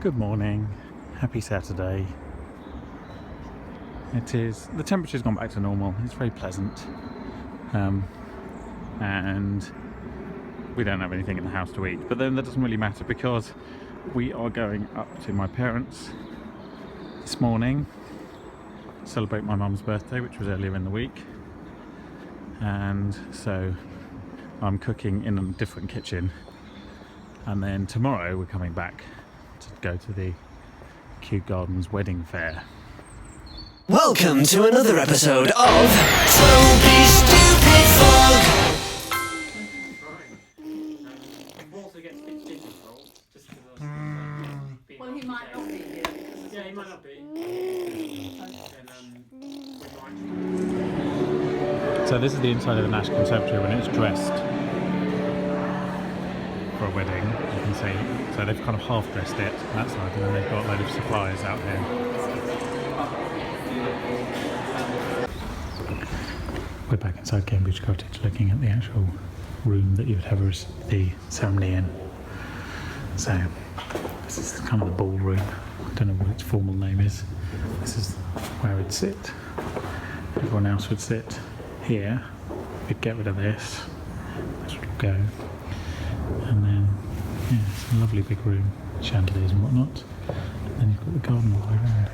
Good morning, happy Saturday. The temperature's gone back to normal, it's very pleasant, and we don't have anything in the house to eat, but then that doesn't really matter because we are going up to my parents' this morning to celebrate my mum's birthday, which was earlier in the week, and so I'm cooking in a different kitchen, and then tomorrow we're coming back to go to the Kew Gardens Wedding Fair. Welcome to another episode of Toby Stupid Vlog. Well, he might not be here. Yeah, he might not be. So this is the inside of the Nash Conservatory when it's dressed for a wedding, you can see. So they've kind of half dressed it that side, and then they've got a load of suppliers out here. We're back inside Cambridge Cottage looking at the actual room that you would have the ceremony in. So this is kind of the ballroom. I don't know what its formal name is. This is where it'd sit. Everyone else would sit here. We'd get rid of this. This would go. And then, yeah, it's a lovely big room, chandeliers and whatnot. And then you've got the garden all the way around.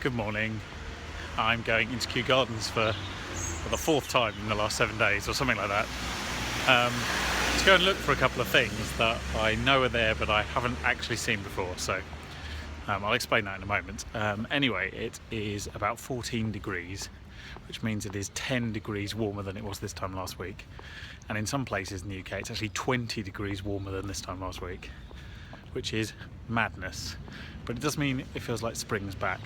Good morning. I'm going into Kew Gardens for the fourth time in the last 7 days or something like that. To go and look for a couple of things that I know are there but I haven't actually seen before, so I'll explain that in a moment. Anyway, it is about 14 degrees, which means it is 10 degrees warmer than it was this time last week. And in some places in the UK, it's actually 20 degrees warmer than this time last week, which is madness. But it does mean it feels like spring's back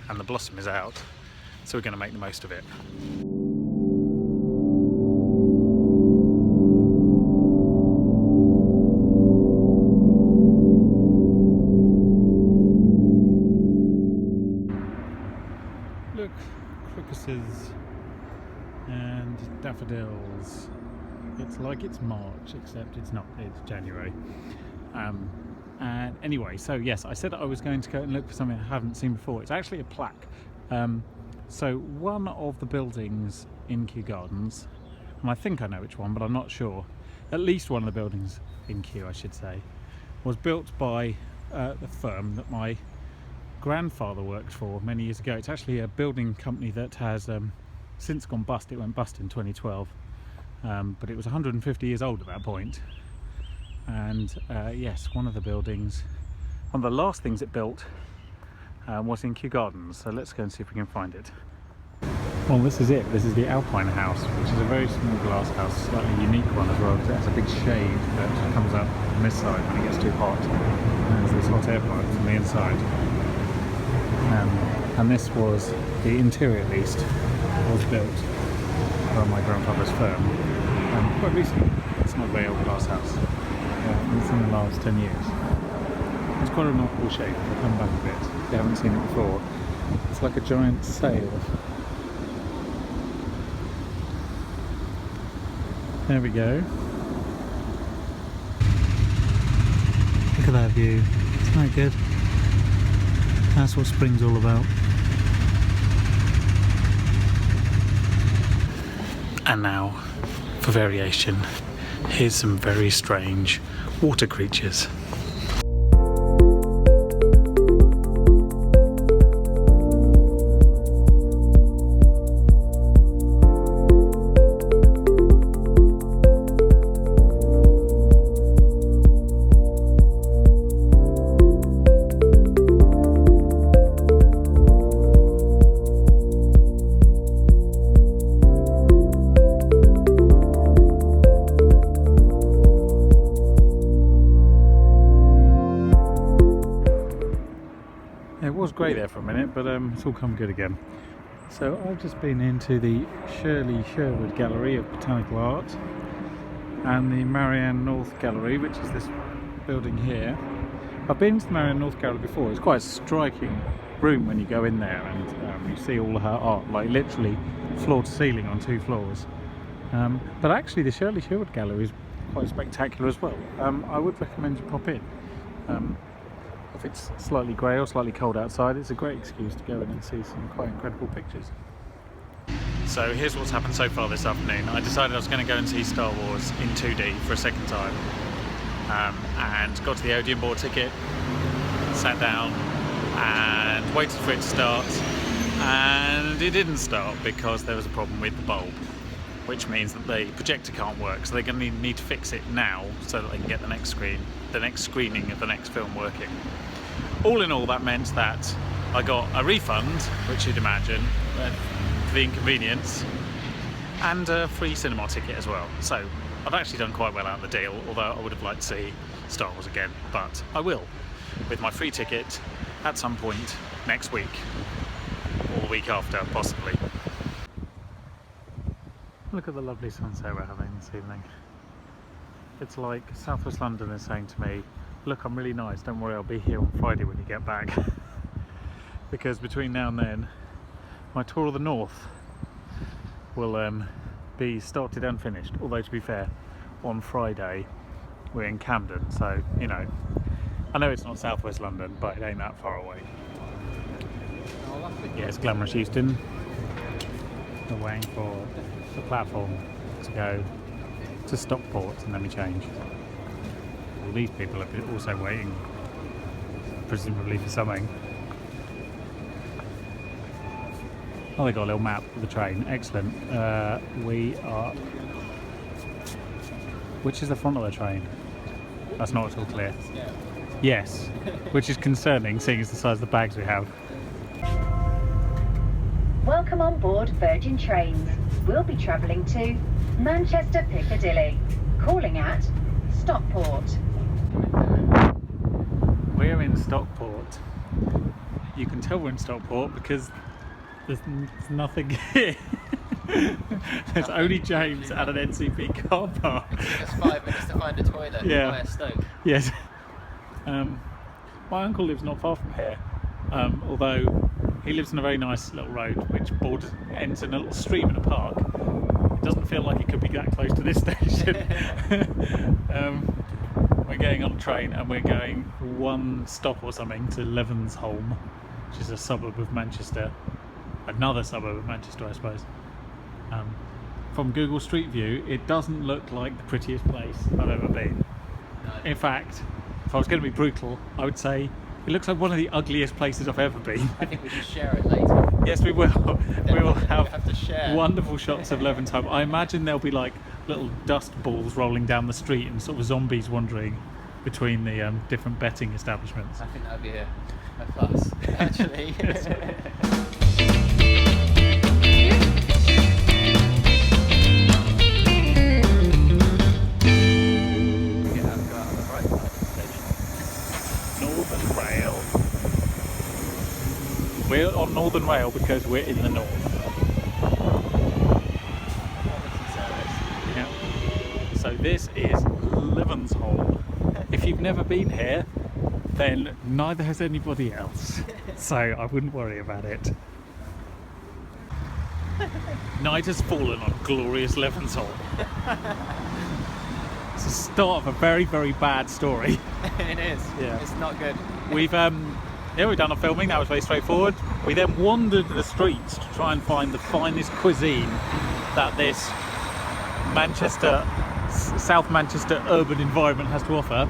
and the blossom is out, so we're going to make the most of it. Look, crocuses and daffodils. It's like it's March, except it's not, it's January. And anyway, so yes, I said I was going to go and look for something I haven't seen before. It's actually a plaque. So one of the buildings in Kew Gardens, and I think I know which one, but I'm not sure, at least one of the buildings in Kew, I should say, was built by the firm that my grandfather worked for many years ago. It's actually a building company that has since gone bust. It went bust in 2012, but it was 150 years old at that point. And yes, one of the buildings, one of the last things it built was in Kew Gardens, so let's go and see if we can find it. Well, this is it. This is the Alpine House, which is a very small glass house, slightly unique one as well, because it has a big shade that comes up on this side when it gets too hot. And there's this hot air pipe from the inside. And this was, the interior at least, was built by my grandfather's firm quite recently. It's not a very old glass house. It's in the last 10 years. It's quite a remarkable shape. I'll come back a bit if you haven't seen it before. It's like a giant sail. There we go. Look at that view. Isn't that good? That's what spring's all about. And now, for variation, here's some very strange water creatures. It was great there for a minute, but it's all come good again. So I've just been into the Shirley Sherwood Gallery of Botanical Art and the Marianne North Gallery, which is this building here. I've been to the Marianne North Gallery before. It's quite a striking room when you go in there, and you see all of her art, like literally floor to ceiling on 2 floors. But actually the Shirley Sherwood Gallery is quite spectacular as well. I would recommend you pop in. If it's slightly grey or slightly cold outside, it's a great excuse to go in and see some quite incredible pictures. So here's what's happened so far this afternoon. I decided I was going to go and see Star Wars in 2D for a second time, and got to the Odeon board ticket, sat down and waited for it to start, and it didn't start because there was a problem with the bulb, which means that the projector can't work, so they're going to need to fix it now so that they can get the next screening of the next film working. All in all, that meant that I got a refund, which you'd imagine, for the inconvenience, and a free cinema ticket as well. So I've actually done quite well out of the deal, although I would have liked to see Star Wars again, but I will, with my free ticket at some point next week, or the week after, possibly. Look at the lovely sunset we're having this evening. It's like South West London is saying to me, look, I'm really nice, don't worry, I'll be here on Friday when you get back. Because between now and then, my tour of the North will be started and finished. Although, to be fair, on Friday we're in Camden, so, you know, I know it's not South West London, but it ain't that far away. Yeah, it's glamorous Euston. We're waiting for the platform to go to Stockport and then we change. All these people are also waiting, presumably for something. Oh, they got a little map of the train. Excellent. We are... Which is the front of the train? That's not at all clear. Yes, which is concerning, seeing as the size of the bags we have. Welcome on board Virgin Trains. We'll be travelling to Manchester Piccadilly, calling at Stockport. We're in Stockport. You can tell we're in Stockport because there's nothing here. There's only James at an NCP car park. It took us 5 minutes to find a toilet via Stoke. Yes. My uncle lives not far from here, although he lives in a very nice little road which ends in a little stream in a park. It doesn't feel like it could be that close to this station. We're going on a train and we're going one stop or something to Levenshulme, which is a suburb of Manchester. Another suburb of Manchester, I suppose. From Google Street View, it doesn't look like the prettiest place I've ever been. No. In fact, if I was going to be brutal, I would say it looks like one of the ugliest places I've ever been. I think we should share it later. Yes, we will. We will have to share. wonderful shots of Levenshulme. I imagine there'll be like little dust balls rolling down the street and sort of zombies wandering between the different betting establishments. I think that would be a plus, actually. Northern Rail. We're on Northern Rail because we're in the north. Yeah. So this is Levenshulme. If you've never been here, then neither has anybody else. So I wouldn't worry about it. Night has fallen on glorious Levenshulme. It's the start of a very, very bad story. It is. Yeah. It's not good. We've done our filming. That was very straightforward. We then wandered the streets to try and find the finest cuisine that this South Manchester urban environment has to offer.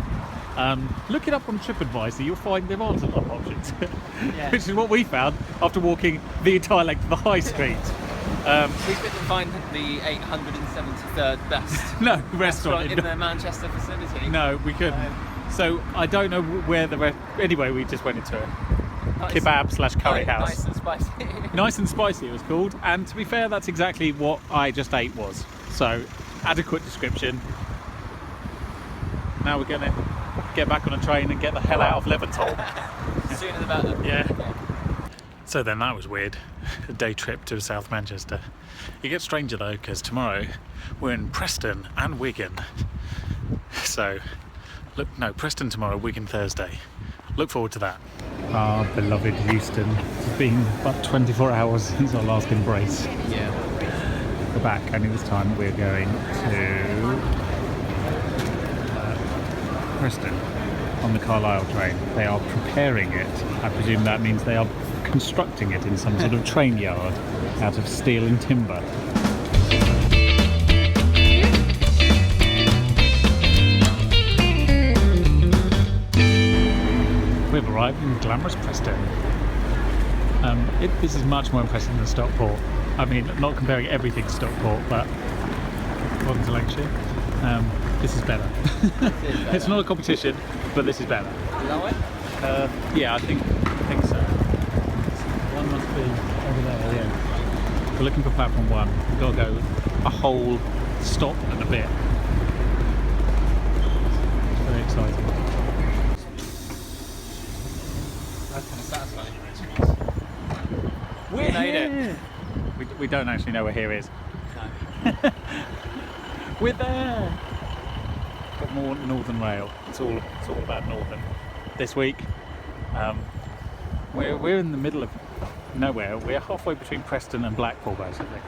Look it up on TripAdvisor. You'll find there aren't a lot of options, Yeah. which is what we found after walking the entire length of the high street. We couldn't find the 873rd best No restaurant in the Manchester vicinity. No, we couldn't. So I don't know where anyway, we just went into a kebab/curry house. Nice and spicy. Nice and spicy it was called, and to be fair, that's exactly what I just ate was. So, adequate description. Now we're gonna get back on a train and get the hell out of Levenshulme. Sooner the better. Yeah. So then that was weird. A day trip to South Manchester. It gets stranger though, because tomorrow we're in Preston and Wigan. So, look, no, Preston tomorrow, Wigan Thursday. look forward to that. Our beloved Euston. It's been about 24 hours since our last embrace. Yeah. We're back, only this time we're going to Preston on the Carlisle train. They are preparing it. I presume that means they are constructing it in some sort of train yard out of steel and timber. We've arrived in glamorous Preston. This is much more impressive than Stockport. I mean, not comparing everything to Stockport, but welcome to Lancashire. This is better. It's not a competition, but this is better. Is that way? Yeah, I think so. One must be over there. Yeah. We're looking for platform 1. We've got to go a whole stop and a bit. It's very exciting. That's kind of satisfying. We made it. We don't actually know where here is. No. We're there. Got more Northern Rail. It's all about Northern. This week, we're in the middle of nowhere. We're halfway between Preston and Blackpool, basically.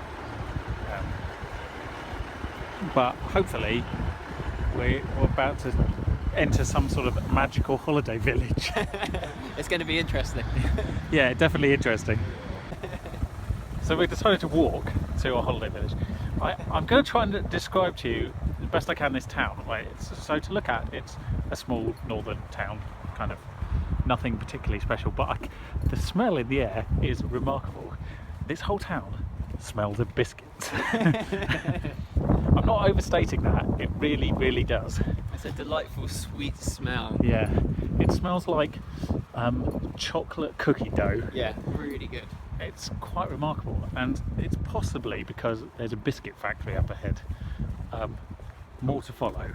But hopefully, we're about to enter some sort of magical holiday village. It's going to be interesting. Yeah, definitely interesting. So we decided to walk to our holiday village. I'm going to try and describe to you the best I can this town. Right? So to look at, it's a small northern town, kind of nothing particularly special, but the smell in the air is remarkable. This whole town smells of biscuits. I'm not overstating that, it really, really does. It's a delightful sweet smell. Yeah, it smells like chocolate cookie dough. Yeah, really good. It's quite remarkable, and it's possibly because there's a biscuit factory up ahead. More to follow.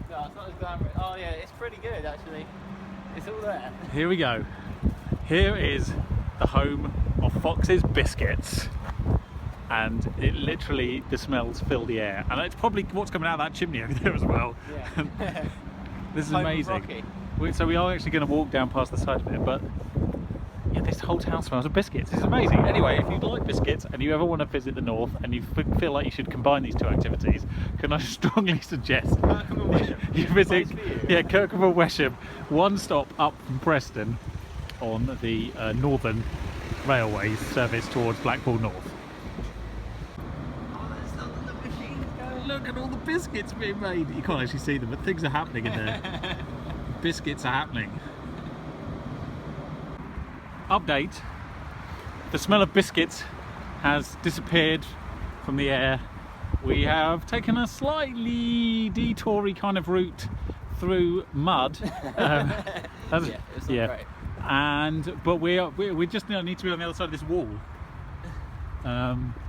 No, it's not as glamorous. Oh yeah, it's pretty good actually. It's all there. Here we go. Here is the home of Fox's Biscuits, and it literally, the smells fill the air, and it's probably what's coming out of that chimney over there as well. Yeah. This is Home of amazing. Rocky. So we are actually going to walk down past the side of it, but yeah, this whole town smells of biscuits. This is amazing. Anyway, if you like biscuits and you ever want to visit the north and you feel like you should combine these two activities, can I strongly suggest Kirkham Wesham. you visit Nice Kirkham Wesham, one stop up from Preston on the Northern Railway service towards Blackpool North. Look at all the biscuits being made. You can't actually see them, but things are happening in there. Biscuits are happening. Update. The smell of biscuits has disappeared from the air. We have taken a slightly detoury kind of route through mud. Yeah, it's not great. But we just need to be on the other side of this wall.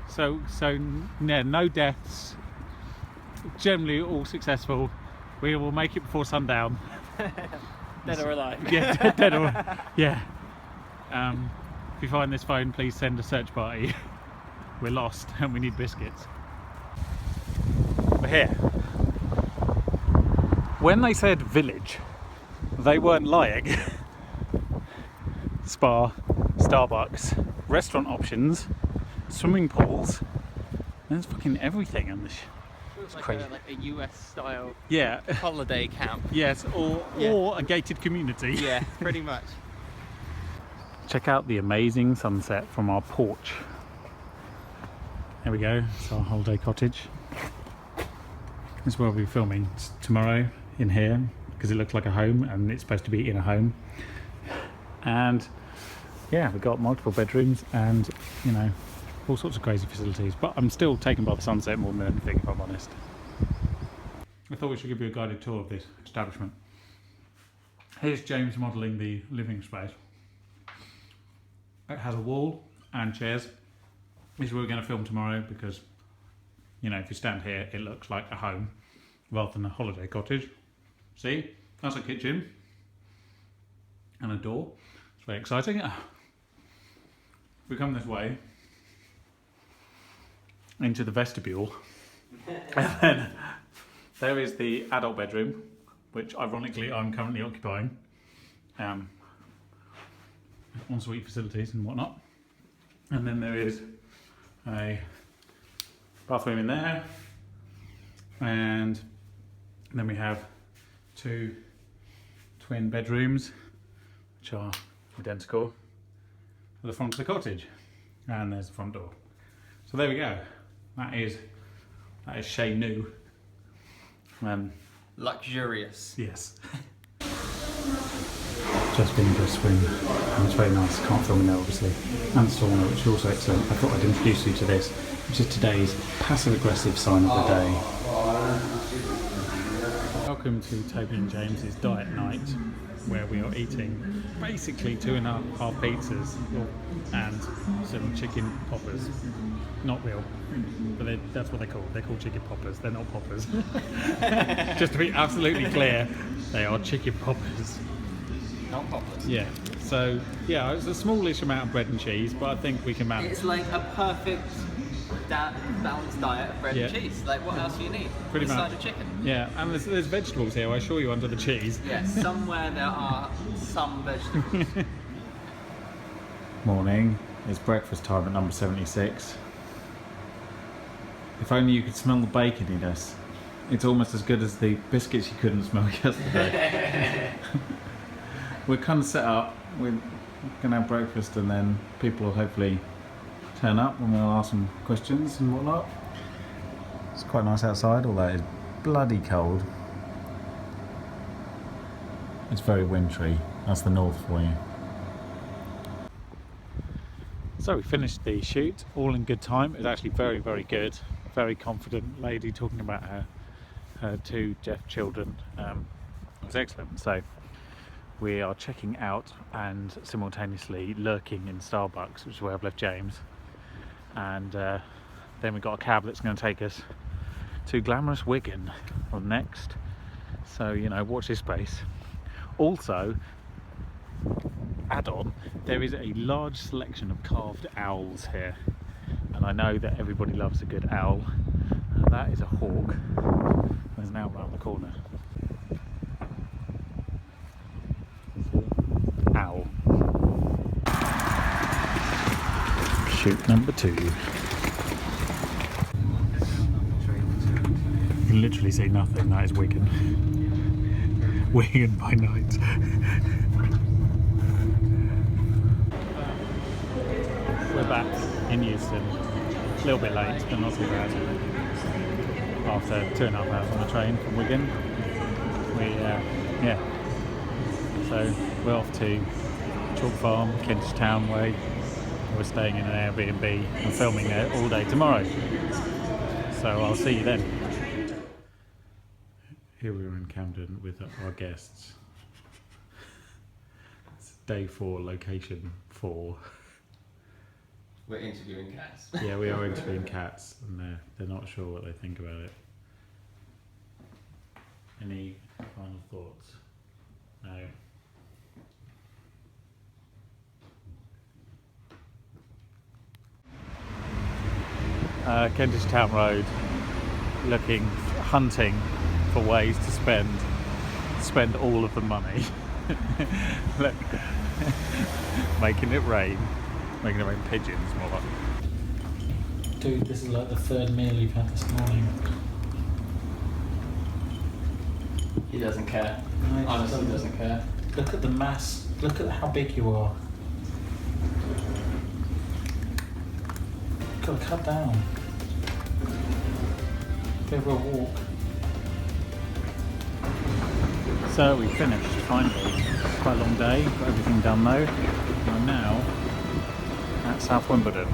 So yeah, no deaths. Generally all successful. We will make it before sundown. Dead or alive. Yeah, dead or yeah. If you find this phone, please send a search party. We're lost and we need biscuits. We're here. When they said village, they weren't lying. Spa, Starbucks, restaurant options, swimming pools. There's fucking everything on this. It's like crazy. a US style Yeah. holiday camp. Yes, or a gated community. Yeah, pretty much. Check out the amazing sunset from our porch. There we go, it's our holiday cottage. This is where we'll be filming tomorrow, in here, because it looks like a home and it's supposed to be in a home. And yeah, we've got multiple bedrooms and, you know, all sorts of crazy facilities. But I'm still taken by the sunset more than anything, if I'm honest. I thought we should give you a guided tour of this establishment. Here's James modelling the living space. It has a wall and chairs. This is where we're going to film tomorrow because, you know, if you stand here, it looks like a home rather than a holiday cottage. See, that's a kitchen and a door. It's very exciting. We come this way into the vestibule, and then there is the adult bedroom, which ironically I'm currently occupying. ensuite facilities and whatnot. And then there is a bathroom in there, and then we have 2 twin bedrooms which are identical to the front of the cottage, and there's the front door. So there we go. That is chez nous. Luxurious. Yes. Just been to a swim, and it's very nice. Can't film in there obviously. And sauna, which is also excellent. I thought I'd introduce you to this, which is today's passive-aggressive sign of the day. Welcome to Toby and James's diet night, where we are eating basically 2.5 pizzas and some chicken poppers. Not real, but that's what they're called. They're called chicken poppers. They're not poppers. Just to be absolutely clear, they are chicken poppers. Not poppers. Yeah. So yeah, it's a smallish amount of bread and cheese, but I think we can manage. It's like a perfect balanced diet of bread Yeah. and cheese. Like, what else do you need? Pretty a much. side of chicken. Yeah, and there's vegetables here. I assure you, under the cheese. Yes, somewhere there are some vegetables. Morning. It's breakfast time at number 76. If only you could smell the baconiness. It's almost as good as the biscuits you couldn't smell yesterday. We're kind of set up. We're going to have breakfast, and then people will hopefully turn up and we'll ask them questions and whatnot. It's quite nice outside, although it's bloody cold. It's very wintry. That's the north for you. So we finished the shoot, all in good time. It was actually very, very good. Very confident lady talking about her 2 deaf children. It was excellent. So we are checking out and simultaneously lurking in Starbucks, which is where I've left James. And then we've got a cab that's going to take us to glamorous Wigan on next. So, you know, watch this space. Also, add on, there is a large selection of carved owls here. And I know that everybody loves a good owl. And that is a hawk. There's an owl around the corner. Owl. Shoot number 2. You can literally see nothing. That is Wigan. Wigan by night. We're back in Euston. A little bit late, but not too bad. After 2.5 hours on the train from Wigan, so we're off to Chalk Farm, Kentish Town way. We're staying in an Airbnb and filming there all day tomorrow. So I'll see you then. Here we are in Camden with our guests. It's day 4, location 4. We're interviewing cats. Yeah, we are interviewing cats, and they're not sure what they think about it. Any final thoughts? No. Kentish Town Road, hunting for ways to spend all of the money. Look, making it rain pigeons more like. Dude, this is like the 3rd meal you've had this morning. He doesn't care. No, Honestly, he doesn't care. Look at the mass. Look at how big you are. You've got to cut down. Go for a walk. So we finished finally. Quite a long day. Got everything done though. We're now at South Wimbledon.